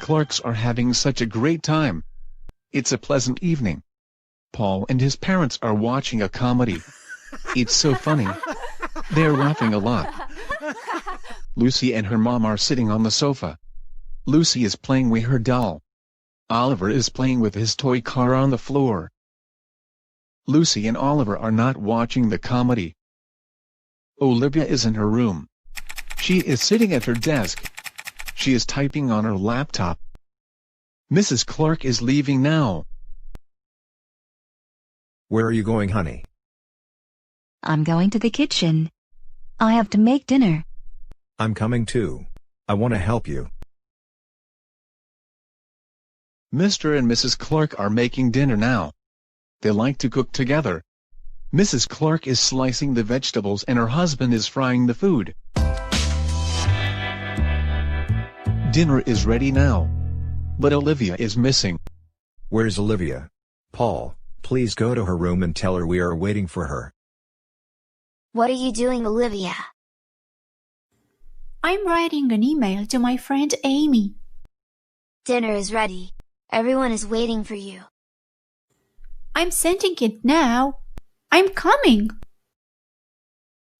Clarks are having such a great time. It's a pleasant evening. Paul and his parents are watching a comedy. It's so funny. They're laughing a lot. Lucy and her mom are sitting on the sofa. Lucy is playing with her doll. Oliver is playing with his toy car on the floor. Lucy and Oliver are not watching the comedy. Olivia is in her room. She is sitting at her desk. She is typing on her laptop. Mrs. Clark is leaving now. Where are you going, honey? I'm going to the kitchen. I have to make dinner. I'm coming too. I want to help you. Mr. and Mrs. Clark are making dinner now. They like to cook together. Mrs. Clark is slicing the vegetables and her husband is frying the food. Dinner is ready now. But Olivia is missing. Where's Olivia? Paul, please go to her room and tell her we are waiting for her. What are you doing, Olivia? I'm writing an email to my friend Amy. Dinner is ready. Everyone is waiting for you. I'm sending it now. I'm coming.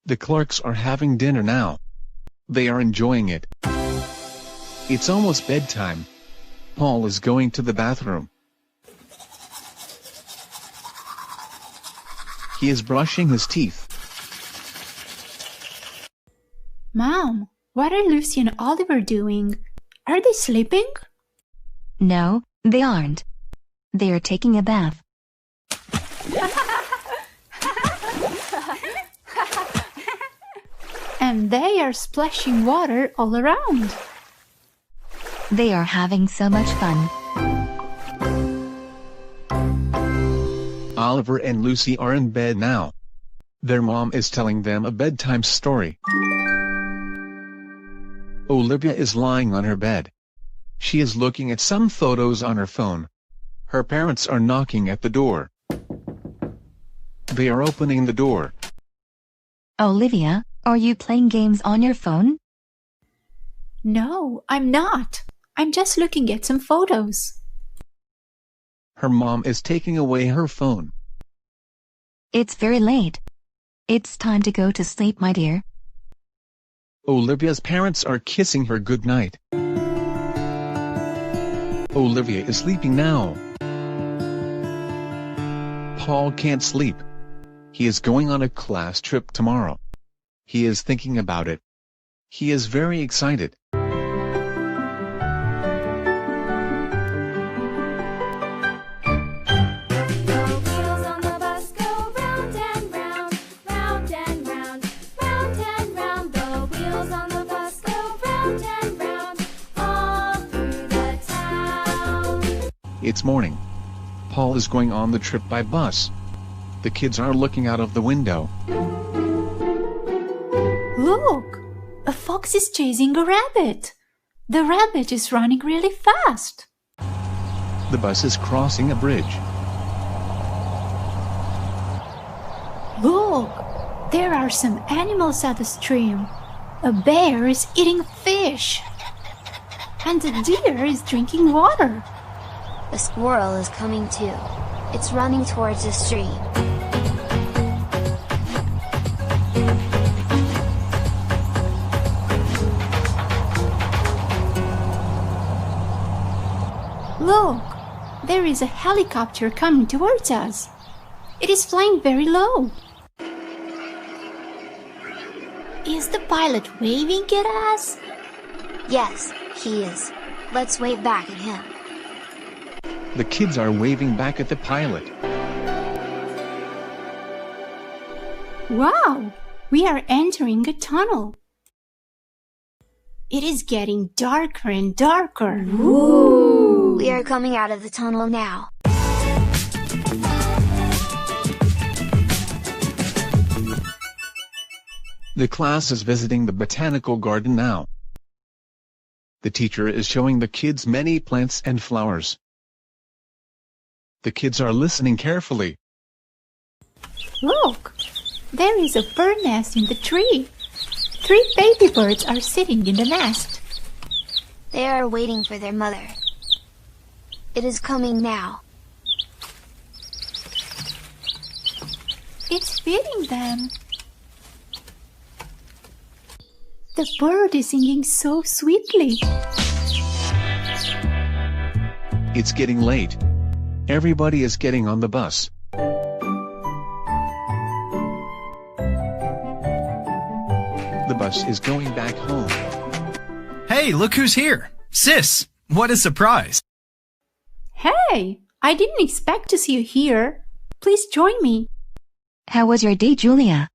The Clarks are having dinner now. They are enjoying it. It's almost bedtime. Paul is going to the bathroom. He is brushing his teeth. Mom, what are Lucy and Oliver doing? Are they sleeping? No, they aren't. They are taking a bath. And they are splashing water all around. They are having so much fun. Oliver and Lucy are in bed now. Their mom is telling them a bedtime story. Olivia is lying on her bed. She is looking at some photos on her phone. Her parents are knocking at the door. They are opening the door. Olivia, are you playing games on your phone? No, I'm not. I'm just looking at some photos. Her mom is taking away her phone. It's very late. It's time to go to sleep, my dear. Olivia's parents are kissing her goodnight. Olivia is sleeping now. Paul can't sleep. He is going on a class trip tomorrow. He is thinking about it. He is very excited. It's morning. Paul is going on the trip by bus. The kids are looking out of the window. Look! A fox is chasing a rabbit. The rabbit is running really fast. The bus is crossing a bridge. Look! There are some animals at the stream. A bear is eating fish. And a deer is drinking water. A squirrel is coming too. It's running towards the stream. Look! There is a helicopter coming towards us. It is flying very low. Is the pilot waving at us? Yes, he is. Let's wave back at him. The kids are waving back at the pilot. Wow! We are entering a tunnel. It is getting darker and darker. Ooh. We are coming out of the tunnel now. The class is visiting the botanical garden now. The teacher is showing the kids many plants and flowers. The kids are listening carefully. Look! There is a bird nest in the tree. 3 baby birds are sitting in the nest. They are waiting for their mother. It is coming now. It's feeding them. The bird is singing so sweetly. It's getting late. Everybody is getting on the bus. The bus is going back home. Hey, look who's here! Sis! What a surprise! Hey, I didn't expect to see you here. Please join me. How was your day, Julia?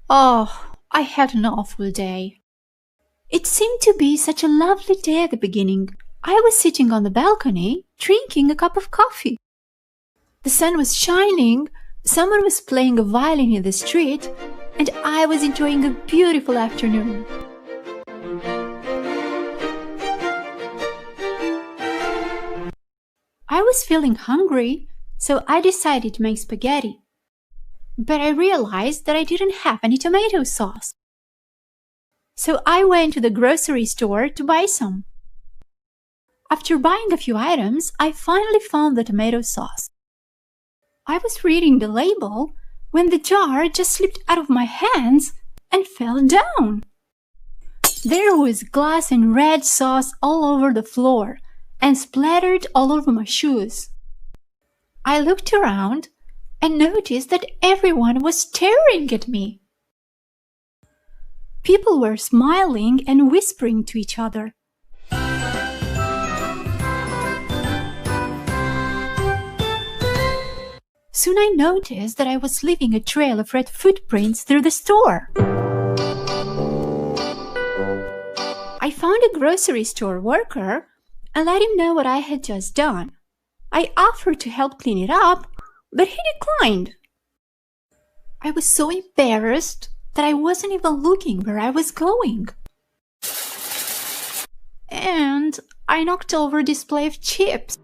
Oh, I had an awful day. It seemed to be such a lovely day at the beginning. I was sitting on the balcony, drinking a cup of coffee. The sun was shining, someone was playing a violin in the street, and I was enjoying a beautiful afternoon. I was feeling hungry, so I decided to make spaghetti. But I realized that I didn't have any tomato sauce. So I went to the grocery store to buy some. After buying a few items, I finally found the tomato sauce. I was reading the label when the jar just slipped out of my hands and fell down. There was glass and red sauce all over the floor and splattered all over my shoes. I looked around and noticed that everyone was staring at me. People were smiling and whispering to each other. Soon I noticed that I was leaving a trail of red footprints through the store. I found a grocery store worker and let him know what I had just done. I offered to help clean it up, but he declined. I was so embarrassed that I wasn't even looking where I was going. And I knocked over a display of chips.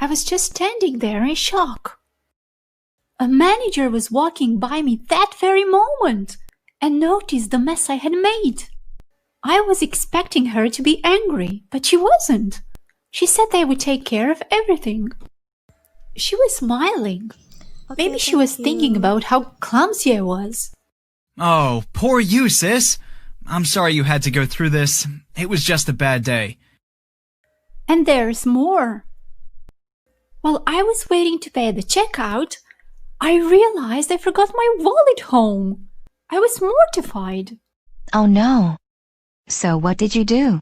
I was just standing there in shock. A manager was walking by me that very moment and noticed the mess I had made. I was expecting her to be angry, but she wasn't. She said they would take care of everything. She was smiling. Maybe she was thinking about how clumsy I was. Oh, poor you, sis! I'm sorry you had to go through this. It was just a bad day. And there's more. While I was waiting to pay at the checkout, I realized I forgot my wallet home. I was mortified. Oh no. So what did you do?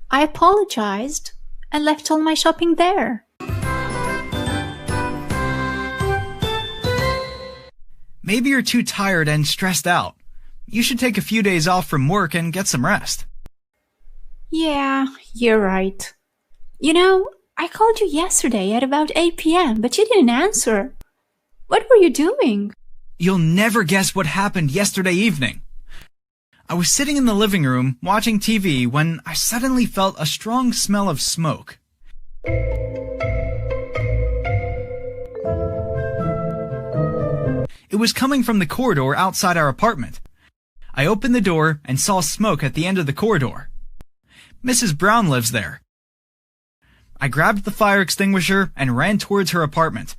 I apologized and left all my shopping there. Maybe you're too tired and stressed out. You should take a few days off from work and get some rest. Yeah, you're right. You know, I called you yesterday at about 8 p.m., but you didn't answer. What were you doing? You'll never guess what happened yesterday evening. I was sitting in the living room watching TV when I suddenly felt a strong smell of smoke. It was coming from the corridor outside our apartment. I opened the door and saw smoke at the end of the corridor. Mrs. Brown lives there. I grabbed the fire extinguisher and ran towards her apartment.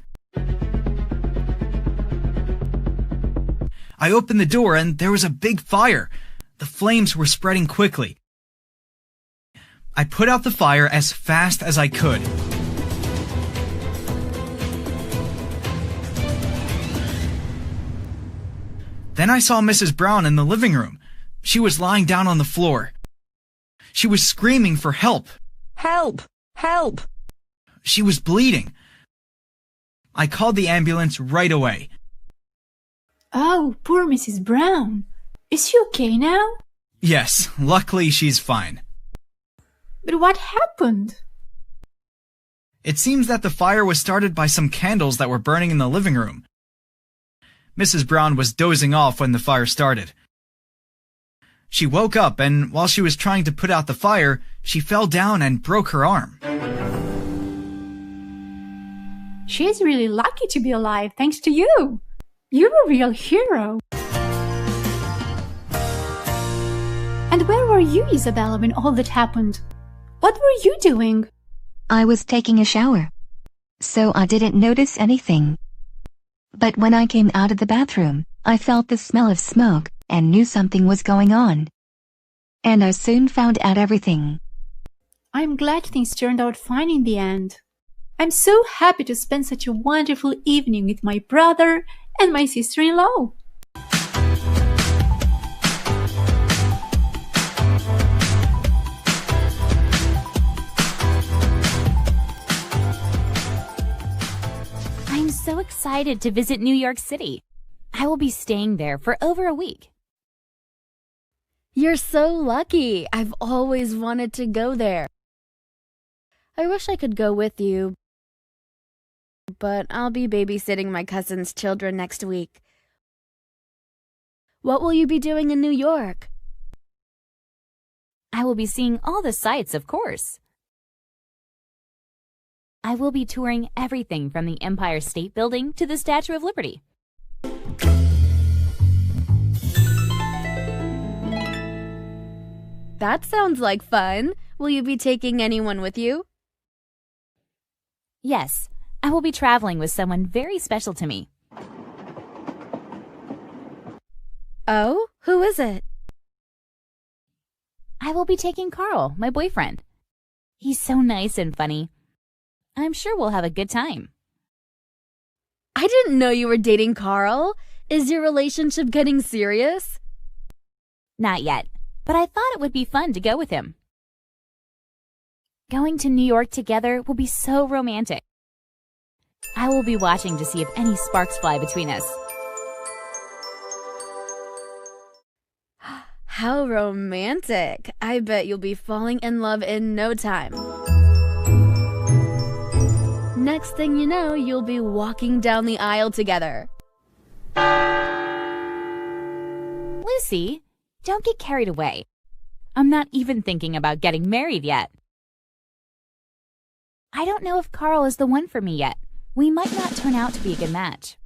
I opened the door and there was a big fire. The flames were spreading quickly. I put out the fire as fast as I could. Then I saw Mrs. Brown in the living room. She was lying down on the floor. She was screaming for help. Help! Help! She was bleeding. I called the ambulance right away. Oh, poor Mrs. Brown. Is she okay now? Yes, luckily she's fine. But what happened? It seems that the fire was started by some candles that were burning in the living room. Mrs. Brown was dozing off when the fire started. She woke up, and while she was trying to put out the fire, she fell down and broke her arm. She's really lucky to be alive thanks to you. You're a real hero. And where were you, Isabella, when all that happened? What were you doing? I was taking a shower, so I didn't notice anything. But when I came out of the bathroom, I felt the smell of smoke and knew something was going on. And I soon found out everything. I'm glad things turned out fine in the end. I'm so happy to spend such a wonderful evening with my brother and my sister-in-law. I'm so excited to visit New York City. I will be staying there for over a week. You're so lucky. I've always wanted to go there. I wish I could go with you, but I'll be babysitting my cousin's children next week. What will you be doing in New York? I will be seeing all the sights, of course. I will be touring everything from the Empire State Building to the Statue of Liberty. That sounds like fun. Will you be taking anyone with you? Yes, I will be traveling with someone very special to me. Oh, who is it? I will be taking Carl, my boyfriend. He's so nice and funny. I'm sure we'll have a good time. I didn't know you were dating Carl. Is your relationship getting serious? Not yet, but I thought it would be fun to go with him. Going to New York together will be so romantic. I will be watching to see if any sparks fly between us. How romantic. I bet you'll be falling in love in no time. Next thing you know, you'll be walking down the aisle together. Lucy, don't get carried away. I'm not even thinking about getting married yet. I don't know if Carl is the one for me yet. We might not turn out to be a good match.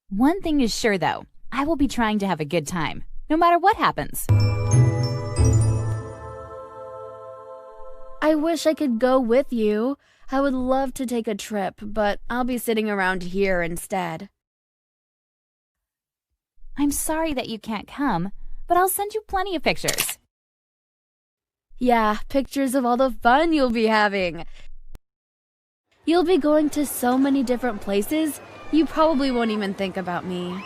One thing is sure, though. I will be trying to have a good time, no matter what happens. I wish I could go with you. I would love to take a trip, but I'll be sitting around here instead. I'm sorry that you can't come, but I'll send you plenty of pictures. Yeah, pictures of all the fun you'll be having. You'll be going to so many different places, you probably won't even think about me.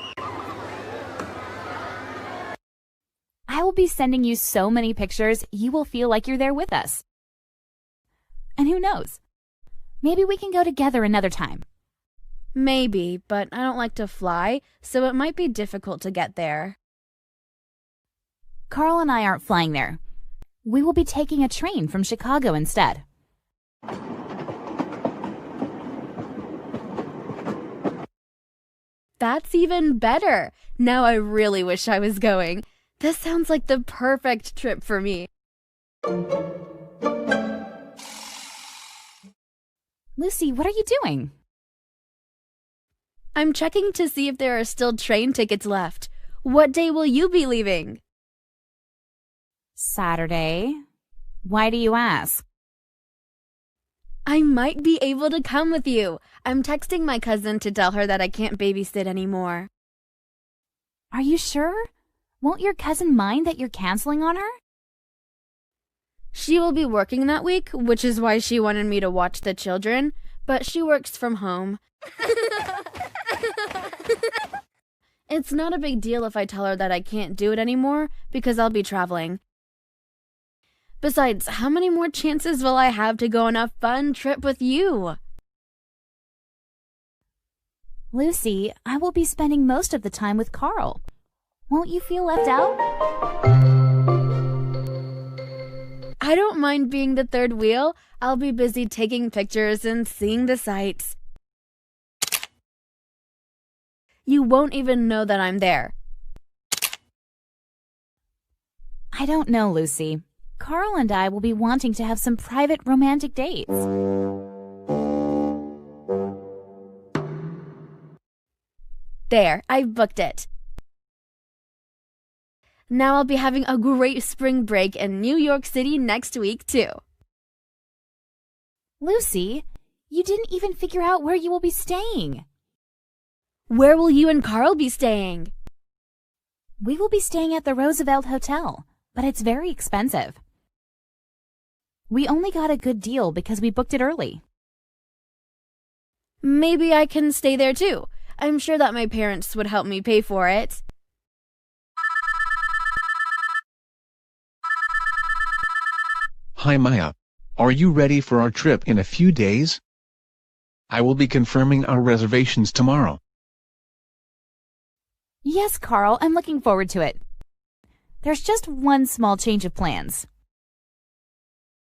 I will be sending you so many pictures, you will feel like you're there with us. And who knows? Maybe we can go together another time. Maybe, but I don't like to fly, so it might be difficult to get there. Carl and I aren't flying there. We will be taking a train from Chicago instead. That's even better. Now I really wish I was going. This sounds like the perfect trip for me. Lucy, what are you doing? I'm checking to see if there are still train tickets left. What day will you be leaving? Saturday. Why do you ask? I might be able to come with you. I'm texting my cousin to tell her that I can't babysit anymore. Are you sure? Won't your cousin mind that you're canceling on her? She will be working that week, which is why she wanted me to watch the children, but she works from home. It's not a big deal if I tell her that I can't do it anymore, because I'll be traveling. Besides, how many more chances will I have to go on a fun trip with you? Lucy, I will be spending most of the time with Carl. Won't you feel left out? I don't mind being the third wheel. I'll be busy taking pictures and seeing the sights. You won't even know that I'm there. I don't know, Lucy. Carl and I will be wanting to have some private romantic dates. There, I've booked it. Now I'll be having a great spring break in New York City next week, too. Lucy, you didn't even figure out where you will be staying. Where will you and Carl be staying? We will be staying at the Roosevelt Hotel, but it's very expensive. We only got a good deal because we booked it early. Maybe I can stay there too. I'm sure that my parents would help me pay for it. Hi Maya. Are you ready for our trip in a few days? I will be confirming our reservations tomorrow. Yes, Carl, I'm looking forward to it. There's just one small change of plans.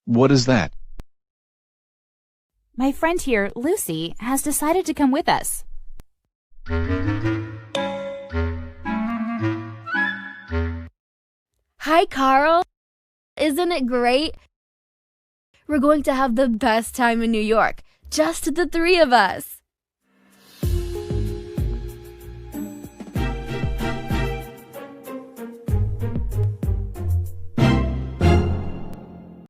What is that? My friend here, Lucy, has decided to come with us. Hi, Carl. Isn't it great? We're going to have the best time in New York, just the three of us.